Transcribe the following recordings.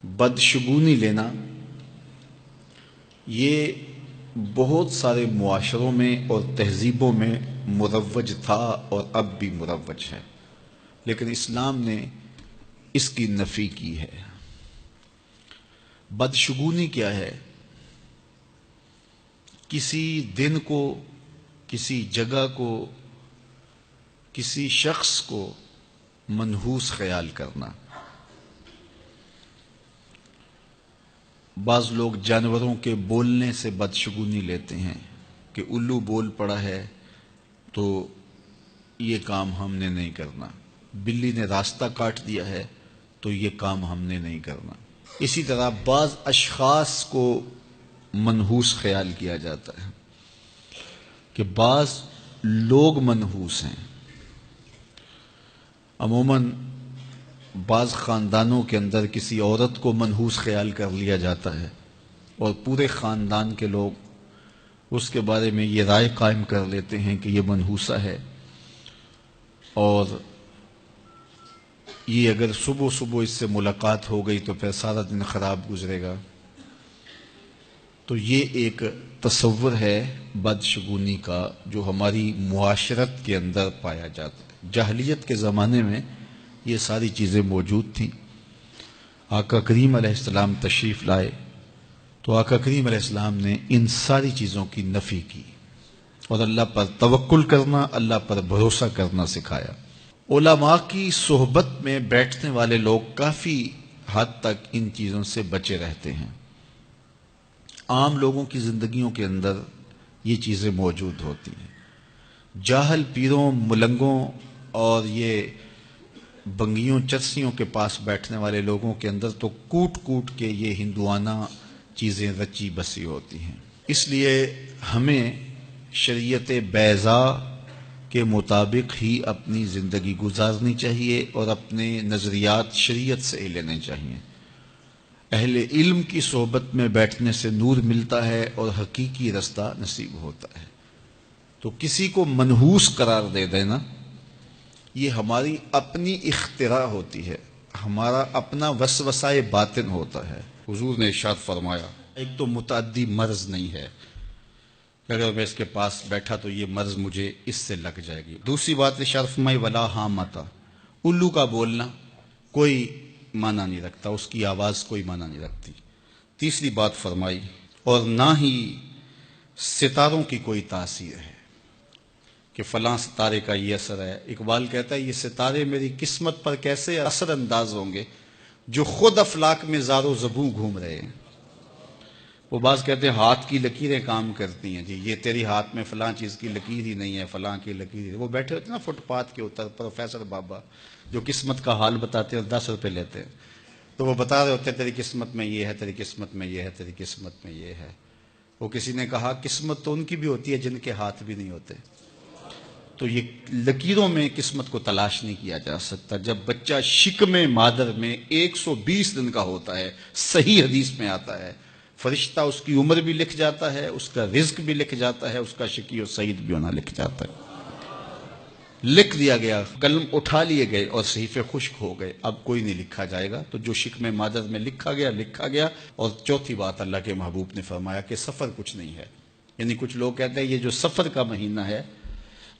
بدشگونی لینا یہ بہت سارے معاشروں میں اور تہذیبوں میں مروج تھا اور اب بھی مروج ہے، لیکن اسلام نے اس کی نفی کی ہے۔ بدشگونی کیا ہے؟ کسی دن کو، کسی جگہ کو، کسی شخص کو منحوس خیال کرنا۔ بعض لوگ جانوروں کے بولنے سے بدشگونی لیتے ہیں کہ الو بول پڑا ہے تو یہ کام ہم نے نہیں کرنا، بلی نے راستہ کاٹ دیا ہے تو یہ کام ہم نے نہیں کرنا۔ اسی طرح بعض اشخاص کو منحوس خیال کیا جاتا ہے کہ بعض لوگ منحوس ہیں۔ عموماً بعض خاندانوں کے اندر کسی عورت کو منحوس خیال کر لیا جاتا ہے اور پورے خاندان کے لوگ اس کے بارے میں یہ رائے قائم کر لیتے ہیں کہ یہ منحوسہ ہے، اور یہ اگر صبح صبح اس سے ملاقات ہو گئی تو پھر سارا دن خراب گزرے گا۔ تو یہ ایک تصور ہے بدشگونی کا جو ہماری معاشرت کے اندر پایا جاتا ہے۔ جاہلیت کے زمانے میں یہ ساری چیزیں موجود تھیں۔ آقا کریم علیہ السلام تشریف لائے تو آقا کریم علیہ السلام نے ان ساری چیزوں کی نفی کی اور اللہ پر توکل کرنا، اللہ پر بھروسہ کرنا سکھایا۔ علماء کی صحبت میں بیٹھنے والے لوگ کافی حد تک ان چیزوں سے بچے رہتے ہیں۔ عام لوگوں کی زندگیوں کے اندر یہ چیزیں موجود ہوتی ہیں۔ جاہل پیروں، ملنگوں اور یہ بنگیوں چرسیوں کے پاس بیٹھنے والے لوگوں کے اندر تو کوٹ کوٹ کے یہ ہندوانہ چیزیں رچی بسی ہوتی ہیں۔ اس لیے ہمیں شریعت بیضاء کے مطابق ہی اپنی زندگی گزارنی چاہیے اور اپنے نظریات شریعت سے ہی لینے چاہیے۔ اہل علم کی صحبت میں بیٹھنے سے نور ملتا ہے اور حقیقی رستہ نصیب ہوتا ہے۔ تو کسی کو منحوس قرار دے دینا یہ ہماری اپنی اختراع ہوتی ہے، ہمارا اپنا وسوسہ باطن ہوتا ہے۔ حضور نے ارشاد فرمایا ایک تو متعدی مرض نہیں ہے کہ اگر میں اس کے پاس بیٹھا تو یہ مرض مجھے اس سے لگ جائے گی۔ دوسری بات ارشاد فرمائی ولا حامتا، الو کا بولنا کوئی معنی نہیں رکھتا، اس کی آواز کوئی معنی نہیں رکھتی۔ تیسری بات فرمائی اور نہ ہی ستاروں کی کوئی تاثیر ہے کہ فلاں ستارے کا یہ اثر ہے۔ اقبال کہتا ہے یہ ستارے میری قسمت پر کیسے اثر انداز ہوں گے جو خود افلاک میں زار و زبوں گھوم رہے ہیں۔ وہ بعض کہتے ہیں ہاتھ کی لکیریں کام کرتی ہیں، جی یہ تیری ہاتھ میں فلاں چیز کی لکیر ہی نہیں ہے، فلاں کی لکیر ہی۔ وہ بیٹھے ہوتے ہیں نا فٹ پاتھ کے اوپر پروفیسر بابا جو قسمت کا حال بتاتے ہیں اور 10 روپے لیتے ہیں، تو وہ بتا رہے ہوتے ہیں تیری قسمت میں یہ ہے، تیری قسمت میں یہ ہے، تیری قسمت میں یہ ہے۔ وہ کسی نے کہا قسمت تو ان کی بھی ہوتی ہے جن کے ہاتھ بھی نہیں ہوتے۔ تو یہ لکیروں میں قسمت کو تلاش نہیں کیا جا سکتا۔ جب بچہ شکم مادر میں 120 دن کا ہوتا ہے، صحیح حدیث میں آتا ہے، فرشتہ اس کی عمر بھی لکھ جاتا ہے، اس کا رزق بھی لکھ جاتا ہے، اس کا شقی و سعید بھی ہونا لکھ جاتا ہے۔ لکھ دیا گیا، قلم اٹھا لیے گئے اور صحیفے خشک ہو گئے، اب کوئی نہیں لکھا جائے گا۔ تو جو شکم مادر میں لکھا گیا لکھا گیا۔ اور چوتھی بات اللہ کے محبوب نے فرمایا کہ سفر کچھ نہیں ہے۔ یعنی کچھ لوگ کہتے ہیں یہ جو سفر کا مہینہ ہے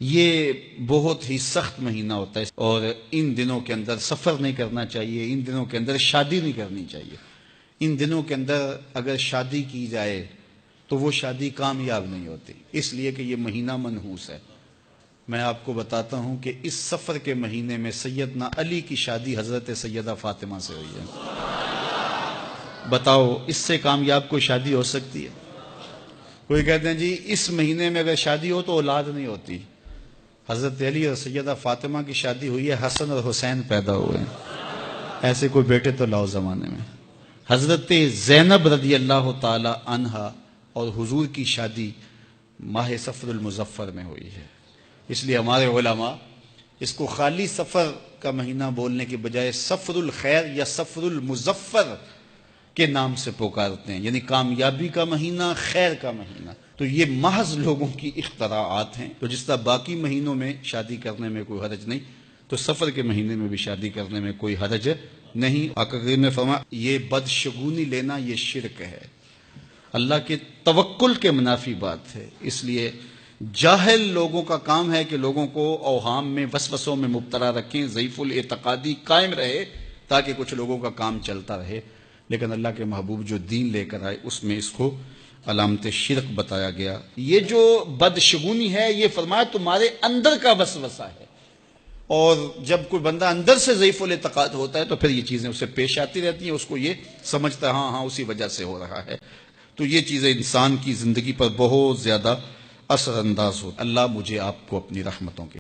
یہ بہت ہی سخت مہینہ ہوتا ہے اور ان دنوں کے اندر سفر نہیں کرنا چاہیے، ان دنوں کے اندر شادی نہیں کرنی چاہیے، ان دنوں کے اندر اگر شادی کی جائے تو وہ شادی کامیاب نہیں ہوتی، اس لیے کہ یہ مہینہ منحوس ہے۔ میں آپ کو بتاتا ہوں کہ اس سفر کے مہینے میں سیدنا علی کی شادی حضرت سیدہ فاطمہ سے ہوئی ہے۔ بتاؤ اس سے کامیاب کوئی شادی ہو سکتی ہے؟ کوئی کہتے ہیں جی اس مہینے میں اگر شادی ہو تو اولاد نہیں ہوتی۔ حضرت علی اور سیدہ فاطمہ کی شادی ہوئی ہے، حسن اور حسین پیدا ہوئے ہیں، ایسے کوئی بیٹے تو لاؤ زمانے میں۔ حضرت زینب رضی اللہ تعالی عنہا اور حضور کی شادی ماہ صفر المظفر میں ہوئی ہے۔ اس لیے ہمارے علماء اس کو خالی سفر کا مہینہ بولنے کے بجائے سفر الخیر یا سفر المظفر کے نام سے پکارتے ہیں، یعنی کامیابی کا مہینہ، خیر کا مہینہ۔ تو یہ محض لوگوں کی اختراعات ہیں۔ تو جس طرح باقی مہینوں میں شادی کرنے میں کوئی حرج نہیں، تو سفر کے مہینے میں بھی شادی کرنے میں کوئی حرج نہیں، آقا کریم نے فرمایا یہ بدشگونی لینا یہ شرک ہے، اللہ کے توکل کے منافی بات ہے۔ اس لیے جاہل لوگوں کا کام ہے کہ لوگوں کو اوہام میں وسوسوں میں مبتلا رکھیں، ضعیف الاعتقادی قائم رہے تاکہ کچھ لوگوں کا کام چلتا رہے، لیکن اللہ کے محبوب جو دین لے کر آئے اس میں اس کو علامت شرک بتایا گیا۔ یہ جو بدشگونی ہے یہ فرمایا تمہارے اندر کا وسوسہ ہے، اور جب کوئی بندہ اندر سے ضعیف الاعتقاد ہوتا ہے تو پھر یہ چیزیں اسے پیش آتی رہتی ہیں، اس کو یہ سمجھتا ہے ہاں اسی وجہ سے ہو رہا ہے۔ تو یہ چیزیں انسان کی زندگی پر بہت زیادہ اثر انداز ہوتی۔ اللہ مجھے آپ کو اپنی رحمتوں کے